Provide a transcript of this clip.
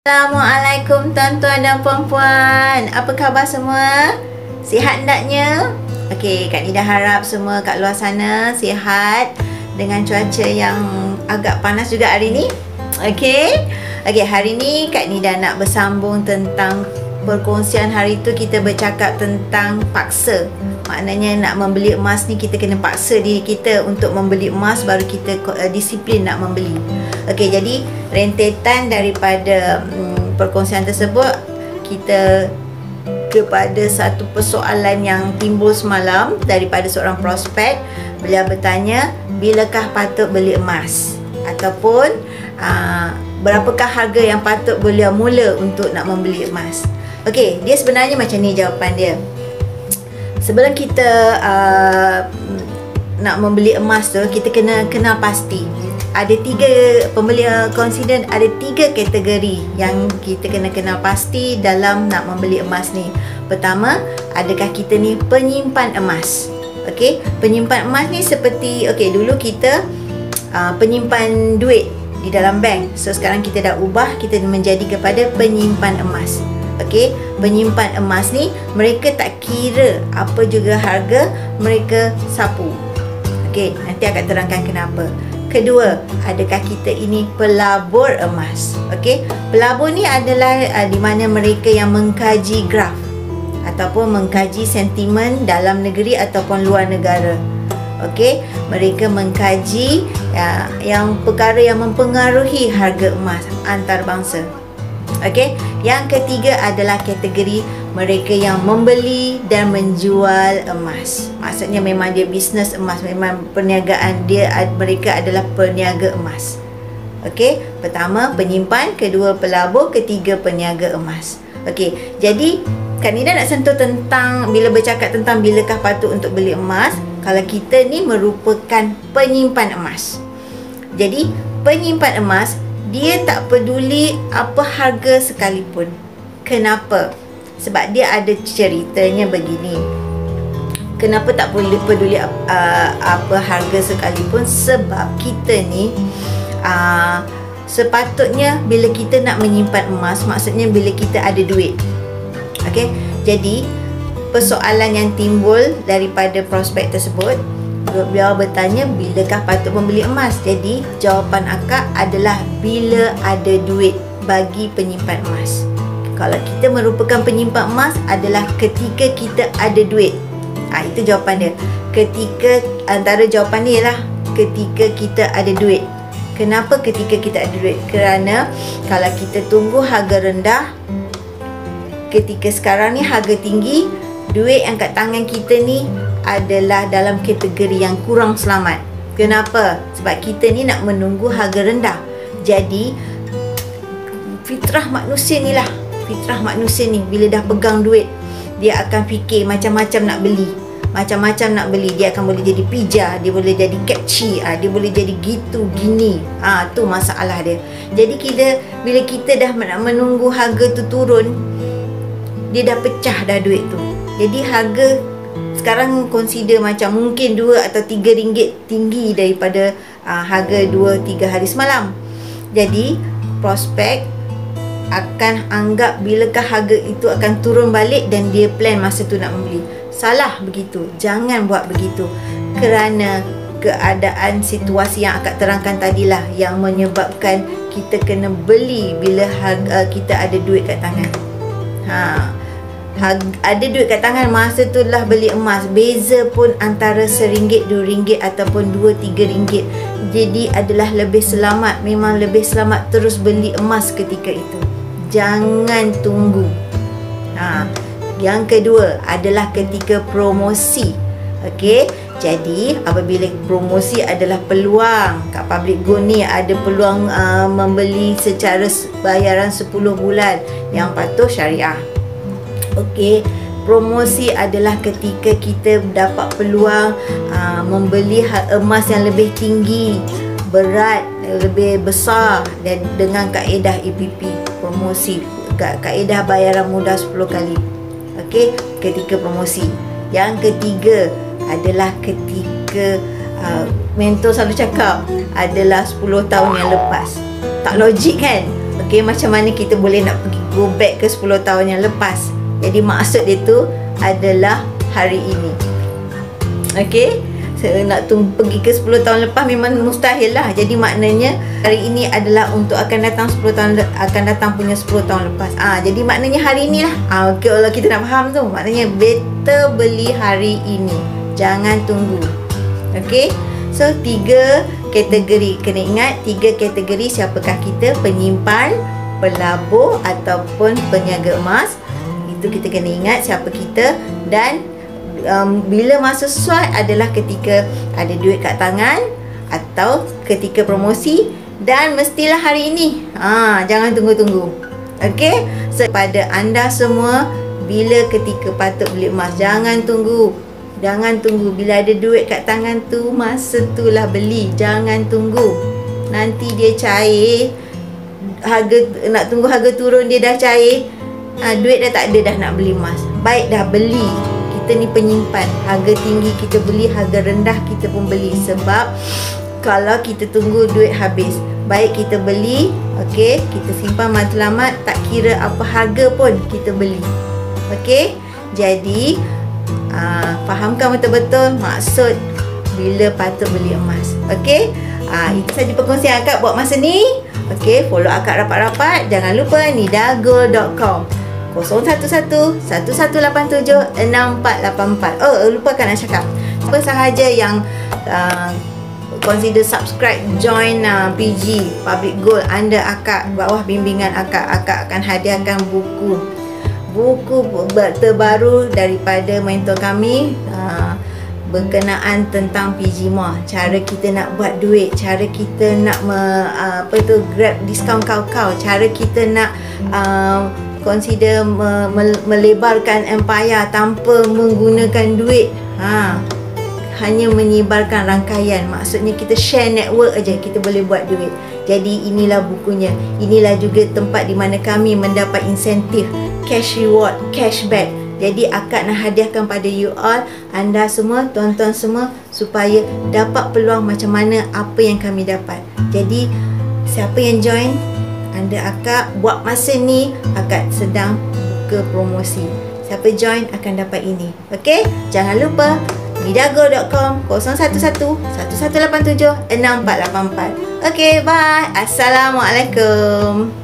Assalamualaikum tuan-tuan dan puan-puan. Apa khabar semua? Sihat hendaknya? Okey, Kak Nida harap semua kat luar sana sihat dengan cuaca yang agak panas juga hari ni. Okey, hari ni Kak Nida nak bersambung tentang perkongsian hari tu. Kita bercakap tentang paksa. Maknanya nak membeli emas ni kita kena paksa diri kita untuk membeli emas, baru kita disiplin nak membeli. Okey, jadi rentetan daripada perkongsian tersebut, kita kepada satu persoalan yang timbul semalam daripada seorang prospek. Beliau bertanya, bilakah patut beli emas? Ataupun berapakah harga yang patut beliau mula untuk nak membeli emas? Okey, dia sebenarnya macam ni jawapan dia. Sebelum kita nak membeli emas tu, kita kena kenal pasti. Ada consider ada tiga kategori yang kita kena kenal pasti dalam nak membeli emas ni. Pertama, adakah kita ni penyimpan emas? Okey, penyimpan emas ni seperti dulu kita penyimpan duit di dalam bank. So sekarang kita dah ubah, kita menjadi kepada penyimpan emas. Okey, penyimpan emas ni mereka tak kira apa juga harga, mereka sapu. Okey, nanti akan terangkan kenapa. Kedua, adakah kita ini pelabur emas? Okey, pelabur ni adalah di mana mereka yang mengkaji graf ataupun mengkaji sentimen dalam negeri ataupun luar negara. Okey, mereka mengkaji yang perkara yang mempengaruhi harga emas antarabangsa. Okey, yang ketiga adalah kategori mereka yang membeli dan menjual emas. Maksudnya memang dia bisnes emas, memang perniagaan dia, mereka adalah peniaga emas. Okey, pertama penyimpan, kedua pelabur, ketiga peniaga emas. Okey, jadi Kak Nida nak sentuh tentang, bila bercakap tentang bilakah patut untuk beli emas, kalau kita ni merupakan penyimpan emas. Jadi penyimpan emas, dia tak peduli apa harga sekalipun. Kenapa? Sebab dia ada ceritanya begini. Kenapa tak boleh peduli apa harga sekalipun? Sebab kita ni sepatutnya bila kita nak menyimpan emas, maksudnya bila kita ada duit. Okey, jadi persoalan yang timbul daripada prospek tersebut, beliau bertanya bilakah patut membeli emas. Jadi jawapan akak adalah bila ada duit bagi penyimpan emas. Kalau kita merupakan penyimpan emas adalah ketika kita ada duit. Itu jawapan dia. Ketika, antara jawapan dia lah ketika kita ada duit. Kenapa ketika kita ada duit? Kerana kalau kita tunggu harga rendah, ketika sekarang ni harga tinggi, duit yang kat tangan kita ni adalah dalam kategori yang kurang selamat. Kenapa? Sebab kita ni nak menunggu harga rendah. Jadi fitrah manusia ni lah, fitrah manusia ni bila dah pegang duit, dia akan fikir macam-macam nak beli. Macam-macam nak beli. Dia akan boleh jadi pijah, dia boleh jadi catchy, dia boleh jadi gitu, gini. Tu masalah dia. Jadi bila kita dah nak menunggu harga tu turun, dia dah pecah dah duit tu. Jadi harga sekarang consider macam mungkin 2 atau 3 ringgit tinggi daripada harga 2-3 hari semalam. Jadi prospek akan anggap bilakah harga itu akan turun balik dan dia plan masa tu nak membeli. Salah begitu. Jangan buat begitu. Kerana keadaan situasi yang akak terangkan tadilah yang menyebabkan kita kena beli bila kita ada duit kat tangan. Ada duit kat tangan, masa tu lah beli emas. Beza pun antara RM1, RM2 ataupun RM2-3. Jadi adalah lebih selamat. Memang lebih selamat terus beli emas ketika itu. Jangan tunggu. Yang kedua adalah ketika promosi. Okey, jadi apabila promosi adalah peluang. Kat Public Gold ni ada peluang membeli secara bayaran 10 bulan yang patuh syariah. Okey, promosi adalah ketika kita dapat peluang membeli emas yang lebih tinggi, berat, lebih besar dan dengan kaedah EPP. Promosi, kaedah bayaran mudah 10 kali. Okey, ketika promosi. Yang ketiga adalah ketika mentor selalu cakap adalah 10 tahun yang lepas. Tak logik kan? Okey, macam mana kita boleh nak pergi go back ke 10 tahun yang lepas. Jadi maksud dia tu adalah hari ini. Okey, saya nak pergi ke 10 tahun lepas memang mustahil lah. Jadi maknanya hari ini adalah untuk akan datang 10 tahun akan datang punya 10 tahun lepas. Jadi maknanya hari ini lah. Okey, kalau kita nak faham tu, maknanya better beli hari ini. Jangan tunggu. Okey. So 3 kategori. Kena ingat 3 kategori siapakah kita, penyimpan, pelabur ataupun peniaga emas. Itu kita kena ingat siapa kita. Dan bila masa sesuai adalah ketika ada duit kat tangan atau ketika promosi, dan mestilah hari ini. Jangan tunggu-tunggu. Okey. So pada anda semua, bila ketika patut beli emas, jangan tunggu. Jangan tunggu. Bila ada duit kat tangan tu, masa tu lah beli. Jangan tunggu. Nanti dia cair. Nak tunggu harga turun, dia dah cair. Duit dah tak ada dah nak beli emas. Baik dah beli. Kita ni penyimpan. Harga tinggi kita beli, harga rendah kita pun beli. Sebab kalau kita tunggu duit habis, baik kita beli, okey, kita simpan matlamat, tak kira apa harga pun kita beli. Okey. Jadi fahamkan betul-betul maksud bila patut beli emas. Okey. Itu saja perkongsian akak buat masa ni. Okey, follow akak rapat-rapat. Jangan lupa nidagold.com 011-1187-6484. Lupakan nak cakap. Siapa sahaja yang consider subscribe, join PG Public Gold under akak, bawah bimbingan akak, akak akan hadiahkan buku terbaru daripada mentor kami berkenaan tentang PG Mall. Cara kita nak buat duit, cara kita nak grab diskaun kau-kau, cara kita nak consider melebarkan empire tanpa menggunakan duit. Hanya menyebarkan rangkaian. Maksudnya kita share network aja, kita boleh buat duit. Jadi inilah bukunya. Inilah juga tempat di mana kami mendapat insentif, cash reward, cashback. Jadi akak nak hadiahkan pada you all, anda semua, tuan-tuan semua, supaya dapat peluang macam mana apa yang kami dapat. Jadi siapa yang join anda akak buat masa ni, akak sedang buka promosi. Siapa join akan dapat ini. Okey? Jangan lupa nidagold.com 011-1187-6484. Okey, bye. Assalamualaikum.